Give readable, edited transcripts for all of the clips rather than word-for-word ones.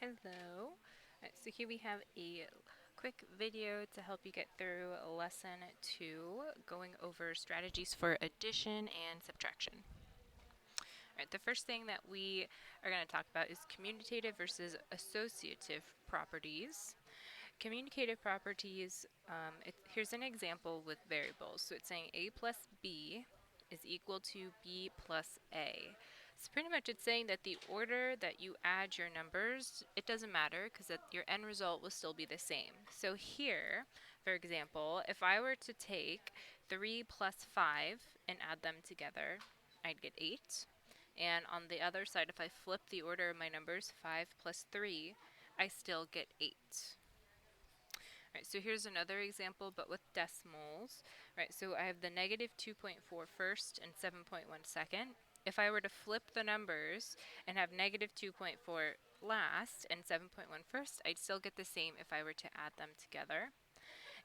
Hello. So here we have a quick video to help you get through lesson 2, going over strategies for addition and subtraction. All right, the first thing that we are going to talk about is commutative versus associative properties. Commutative properties, here's an example with variables. So it's saying a plus b is equal to b plus a. So pretty much it's saying that the order that you add your numbers, it doesn't matter because your end result will still be the same. So here, for example, if I were to take 3 plus 5 and add them together, I'd get 8. And on the other side, if I flip the order of my numbers, 5 plus 3, I still get 8. Right, so here's another example, but with decimals. Right, so I have the negative 2.4 first and 7.1 second. If I were to flip the numbers and have negative 2.4 last and 7.1 first, I'd still get the same if I were to add them together.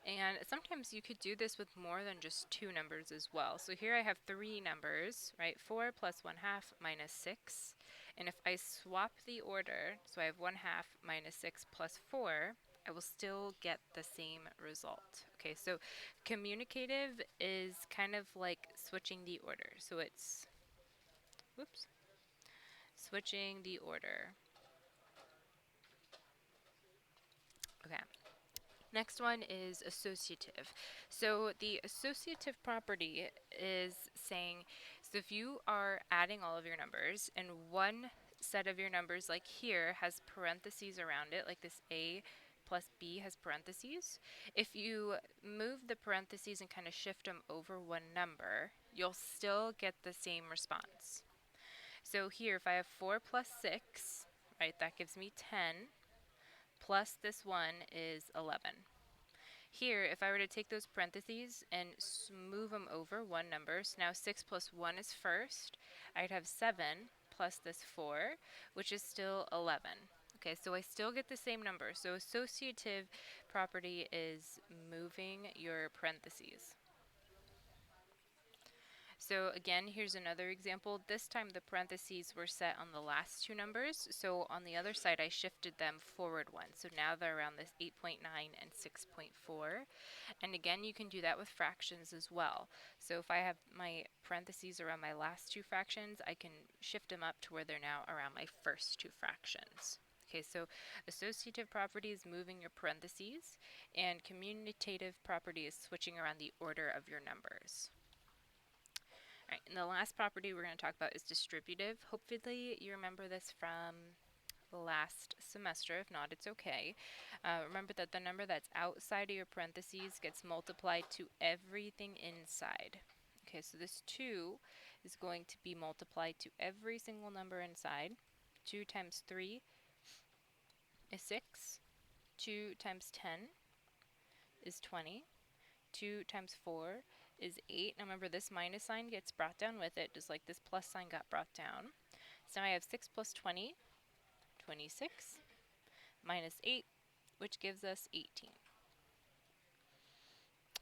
And sometimes you could do this with more than just two numbers as well. So here I have three numbers, right? 4 plus 1/2 minus 6. And if I swap the order, so I have 1/2 minus 6 plus 4, I will still get the same result. Okay, so commutative is kind of like switching the order. So it's, whoops, switching the order. Okay. Next one is associative. So the associative property is saying, so if you are adding all of your numbers and one set of your numbers like here has parentheses around it, like this a plus b has parentheses, if you move the parentheses and kind of shift them over one number, you'll still get the same response. So here, if I have 4 plus 6, right, that gives me 10, plus this one is 11. Here, if I were to take those parentheses and move them over one number, so now 6 plus 1 is first, I'd have 7 plus this 4, which is still 11. Okay, so I still get the same number. So associative property is moving your parentheses. So again, here's another example. This time the parentheses were set on the last two numbers. So on the other side, I shifted them forward one. So now they're around this 8.9 and 6.4. And again, you can do that with fractions as well. So if I have my parentheses around my last two fractions, I can shift them up to where they're now around my first two fractions. Okay, so associative property is moving your parentheses, and commutative property is switching around the order of your numbers. All right, and the last property we're going to talk about is distributive. Hopefully you remember this from last semester. If not, it's okay. Remember that the number that's outside of your parentheses gets multiplied to everything inside. Okay, so this 2 is going to be multiplied to every single number inside. 2 times 3 is 6. 2 times 10 is 20. 2 times 4 is 8. Now remember, this minus sign gets brought down with it, just like this plus sign got brought down. So now I have 6 plus 20, 26, minus 8, which gives us 18.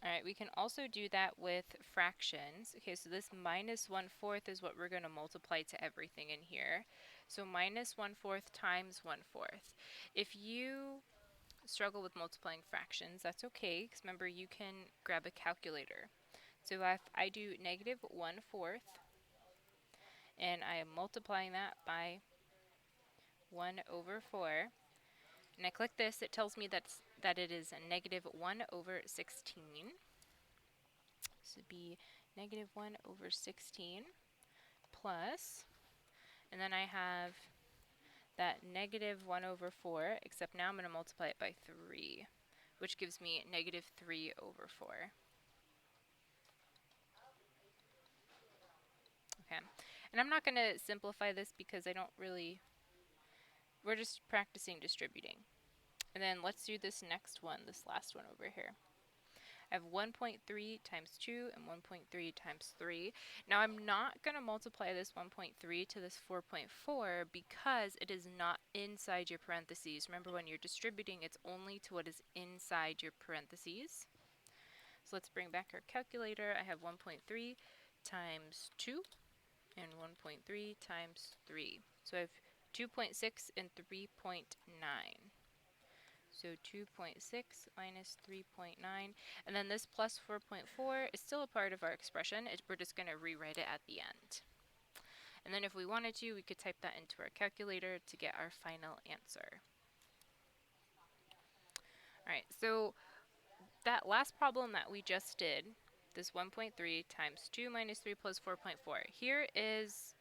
All right, we can also do that with fractions. Okay, so this minus 1/4 is what we're going to multiply to everything in here. So minus 1/4 times 1/4. If you struggle with multiplying fractions, that's okay, because remember, you can grab a calculator. So if I do negative 1/4, and I am multiplying that by 1 over 4, and I click this, it tells me that it is a negative 1 over 16. This would be negative 1 over 16 plus, and then I have that negative 1 over 4, except now I'm going to multiply it by 3, which gives me negative 3 over 4. Okay, and I'm not going to simplify this because I don't really, we're just practicing distributing. And then let's do this next one, this last one over here. I have 1.3 times 2 and 1.3 times 3. Now I'm not going to multiply this 1.3 to this 4.4 because it is not inside your parentheses. Remember, when you're distributing, it's only to what is inside your parentheses. So let's bring back our calculator. I have 1.3 times 2 and 1.3 times 3. So I have 2.6 and 3.9. So 2.6 minus 3.9, and then this plus 4.4 is still a part of our expression. We're just going to rewrite it at the end. And then if we wanted to, we could type that into our calculator to get our final answer. Alright, so that last problem that we just did, this 1.3 times 2 minus 3 plus 4.4, here is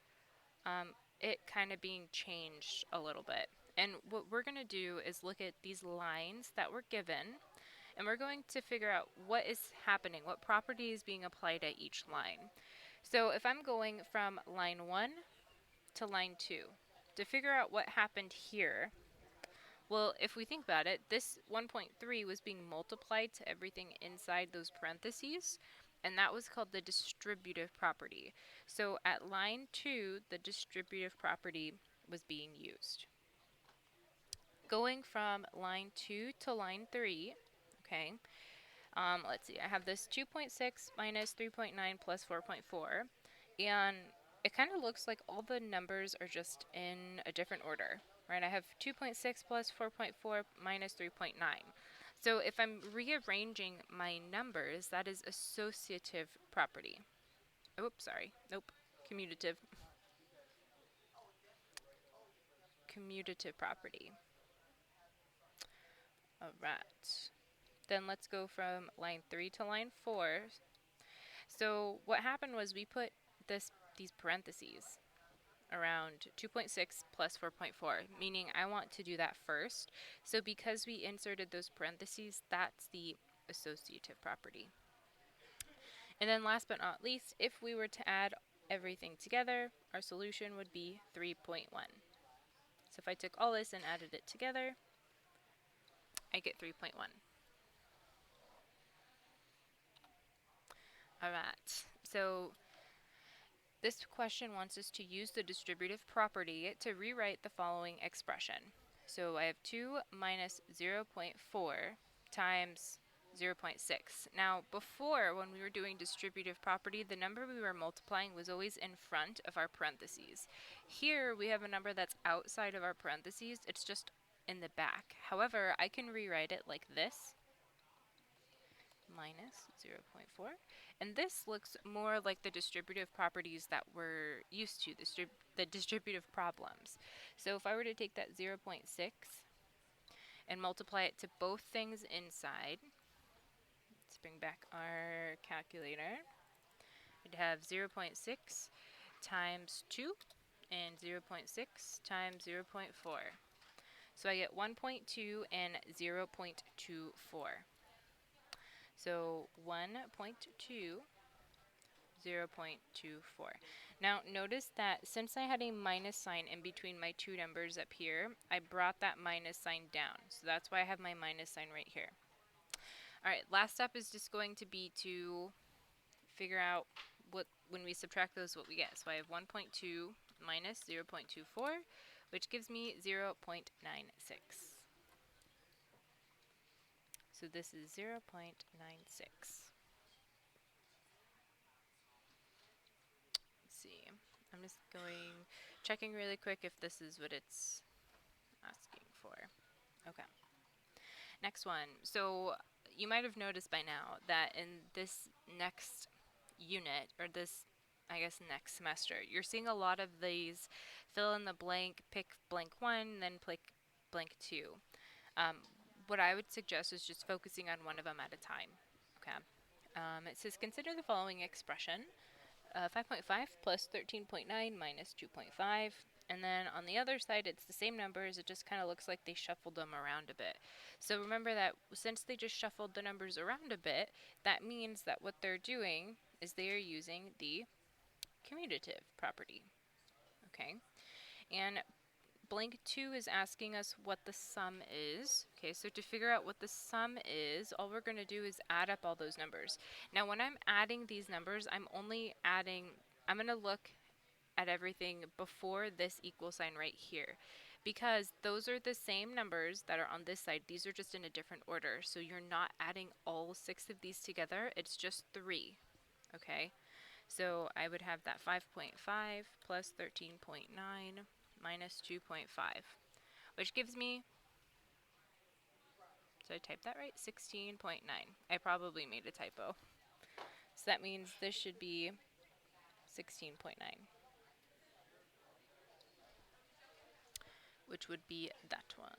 it kind of being changed a little bit. And what we're going to do is look at these lines that were given, and we're going to figure out what is happening, what property is being applied at each line. So if I'm going from line 1 to line 2, to figure out what happened here, well, if we think about it, this 1.3 was being multiplied to everything inside those parentheses, and that was called the distributive property. So at line 2, the distributive property was being used. Going from line 2 to line 3, okay, let's see, I have this 2.6 minus 3.9 plus 4.4, and it kind of looks like all the numbers are just in a different order, right? I have 2.6 plus 4.4 minus 3.9. So if I'm rearranging my numbers, that is associative property. Oops, sorry. Nope. Commutative. Commutative property. All right. Then let's go from line 3 to line 4. So what happened was we put these parentheses around 2.6 plus 4.4, meaning I want to do that first. So because we inserted those parentheses, that's the associative property. And then last but not least, if we were to add everything together, our solution would be 3.1. So if I took all this and added it together, I get 3.1. Alright, so this question wants us to use the distributive property to rewrite the following expression. So I have 2 minus 0.4 times 0.6. Now before, when we were doing distributive property, the number we were multiplying was always in front of our parentheses. Here we have a number that's outside of our parentheses, it's just in the back. However, I can rewrite it like this, minus 0.4. And this looks more like the distributive properties that we're used to, the distributive problems. So if I were to take that 0.6 and multiply it to both things inside, let's bring back our calculator. I'd have 0.6 times 2 and 0.6 times 0.4. So I get 1.2 and 0.24. So 1.2, 0.24. Now notice that since I had a minus sign in between my two numbers up here, I brought that minus sign down. So that's why I have my minus sign right here. Alright, last step is just going to be to figure out when we subtract those, what we get. So I have 1.2 minus 0.24, which gives me 0.96. So this is 0.96. Let's see. I'm just checking really quick if this is what it's asking for. Okay. Next one. So you might have noticed by now that in this next unit, or this, I guess, next semester, you're seeing a lot of these fill in the blank, pick blank 1, then pick blank 2. What I would suggest is just focusing on one of them at a time. Okay. It says consider the following expression: 5.5 plus 13.9 minus 2.5. And then on the other side, it's the same numbers. It just kind of looks like they shuffled them around a bit. So remember that since they just shuffled the numbers around a bit, that means that what they're doing is they are using the commutative property. Okay. And blank 2 is asking us what the sum is. Okay, so to figure out what the sum is, all we're going to do is add up all those numbers. Now when I'm adding these numbers, I'm going to look at everything before this equal sign right here, because those are the same numbers that are on this side. These are just in a different order, so you're not adding all 6 of these together, it's just 3. Okay, so I would have that 5.5 plus 13.9 minus 2.5, which gives me, did I type that right? 16.9. I probably made a typo. So that means this should be 16.9, which would be that one.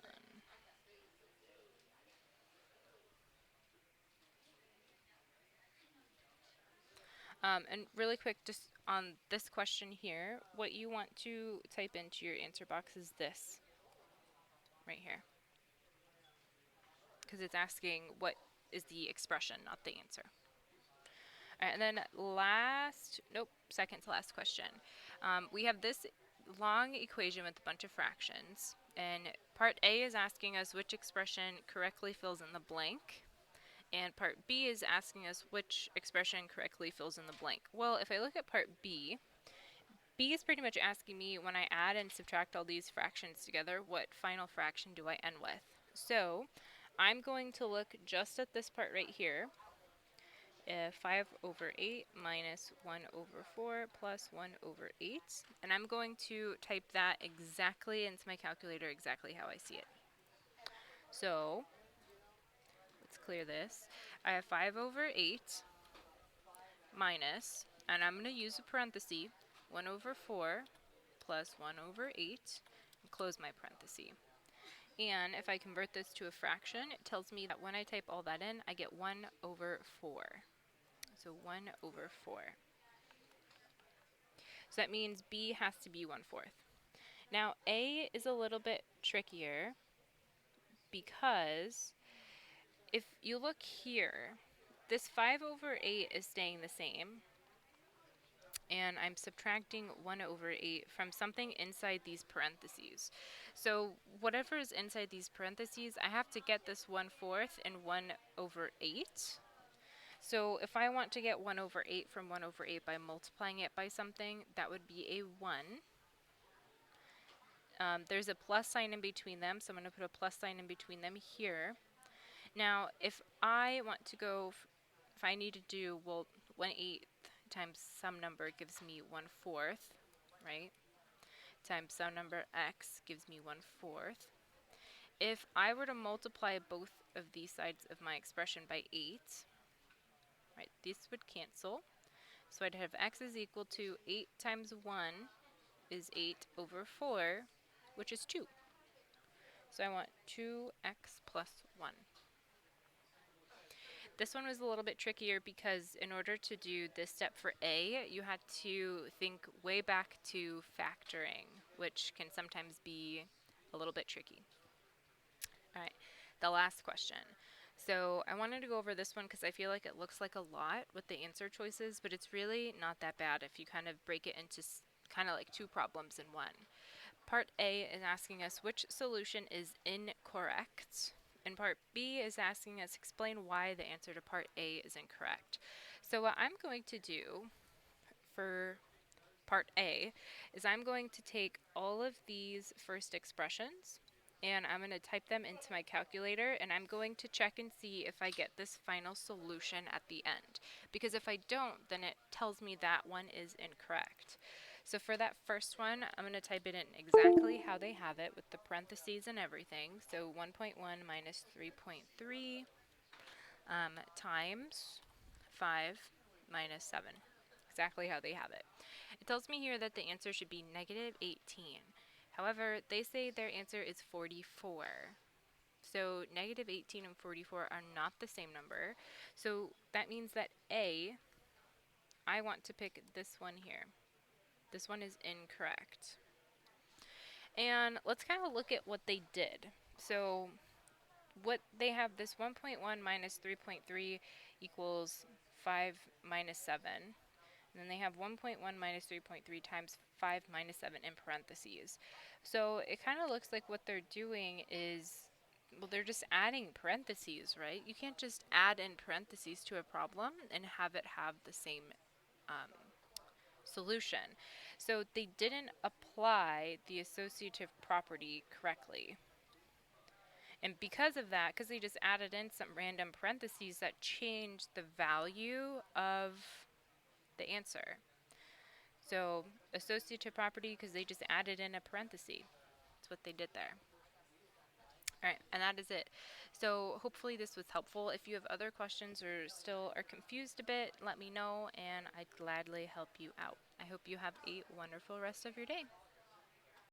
And really quick, just on this question here, what you want to type into your answer box is this right here, because it's asking what is the expression, not the answer. All right, and then second to last question. We have this long equation with a bunch of fractions, and part A is asking us which expression correctly fills in the blank, and part B is asking us which expression correctly fills in the blank. Well, if I look at part B is pretty much asking me, when I add and subtract all these fractions together, what final fraction do I end with? So I'm going to look just at this part right here. 5 over 8 minus 1 over 4 plus 1 over 8. And I'm going to type that exactly into my calculator, exactly how I see it. So let's clear this. I have 5 over 8 minus, and I'm going to use a parenthesis, 1 over 4 plus 1 over 8, and close my parenthesis. And if I convert this to a fraction, it tells me that when I type all that in, I get 1 over 4. So 1 over 4. So that means B has to be 1/4. Now A is a little bit trickier because if you look here, this 5 over 8 is staying the same, and I'm subtracting 1 over 8 from something inside these parentheses. So whatever is inside these parentheses, I have to get this 1/4 and 1 over 8. So if I want to get 1 over 8 from 1 over 8 by multiplying it by something, that would be a 1. There's a plus sign in between them, so I'm going to put a plus sign in between them here. Now, if I want to go, if I need to do, well, 1/8 times some number gives me 1/4, right? Times some number x gives me 1/4. If I were to multiply both of these sides of my expression by 8, right, this would cancel. So I'd have x is equal to 8 times 1 is 8 over 4, which is 2. So I want 2x plus 1. This one was a little bit trickier because in order to do this step for A, you had to think way back to factoring, which can sometimes be a little bit tricky. All right, the last question. So I wanted to go over this one because I feel like it looks like a lot with the answer choices, but it's really not that bad if you kind of break it into kind of like 2 problems in one. Part A is asking us which solution is incorrect, and part B is asking us explain why the answer to part A is incorrect. So what I'm going to do for part A is I'm going to take all of these first expressions and I'm going to type them into my calculator, and I'm going to check and see if I get this final solution at the end. Because if I don't, then it tells me that one is incorrect. So for that first one, I'm going to type it in exactly how they have it with the parentheses and everything. So 1.1 minus 3.3 times 5 minus 7. Exactly how they have it. It tells me here that the answer should be negative 18. However, they say their answer is 44. So negative 18 and 44 are not the same number. So that means that A, I want to pick this one here. This one is incorrect. And let's kind of look at what they did. So what they have, this 1.1 minus 3.3 equals 5 minus 7. And then they have 1.1 minus 3.3 times 5 minus 7 in parentheses. So it kind of looks like what they're doing is, well, they're just adding parentheses, right? You can't just add in parentheses to a problem and have it have the same solution. So they didn't apply the associative property correctly. And because of that, because they just added in some random parentheses, that changed the value of the answer. So associative property, because they just added in a parenthesis. That's what they did there. All right, and that is it. So hopefully this was helpful. If you have other questions or still are confused a bit, let me know and I'd gladly help you out. I hope you have a wonderful rest of your day.